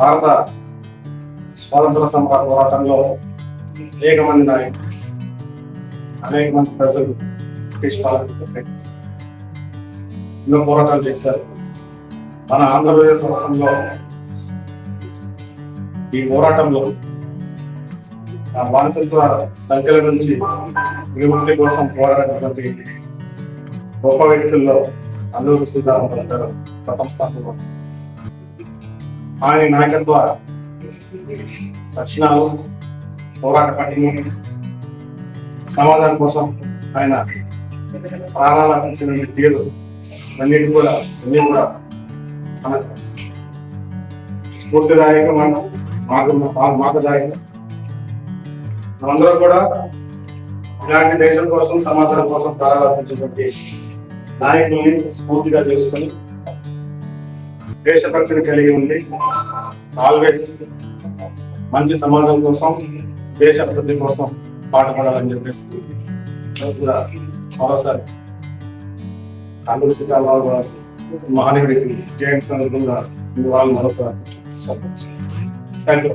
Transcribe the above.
భారత స్వాతంత్ర సమర పోరాటంలో అనేక మంది నాయకులు, అనేక మంది ప్రజలు బ్రిటిష్ పాలకులపై ఎన్నో పోరాటాలు చేశారు. మన ఆంధ్రప్రదేశ్ రాష్ట్రంలో ఈ పోరాటంలో బానిసత్వ సంఖ్యల నుంచి విముక్తి కోసం పోరాడినటువంటి గొప్ప వ్యక్తుల్లో అల్లూరి సీతారామరాజు గారు ప్రథమ స్థానంలో. ఆయన నాయకత్వ లక్షణాలు, పోరాట పట్టిని, సమాజం కోసం ఆయన ప్రాణాల ఇచ్చిన తీరు అన్ని కూడా మనకు స్ఫూర్తిదాయకం, మార్గదాయకం. మనందరూ కూడా ఇలాంటి దేశం కోసం, సమాజం కోసం ప్రారంభించినటువంటి నాయకుల్ని స్ఫూర్తిగా చేసుకుని దేశభక్తిని కలిగి ఉండి ఆల్వేస్ మంచి సమాజం కోసం, దేశ అభివృద్ధి కోసం పాటుపడాలని చెప్పేసి మరోసారి అల్లూరి సీతారామరాజు గారు మహనీయుడికి జయంతి సందర్భంగా వాళ్ళు మరోసారి థ్యాంక్ యూ.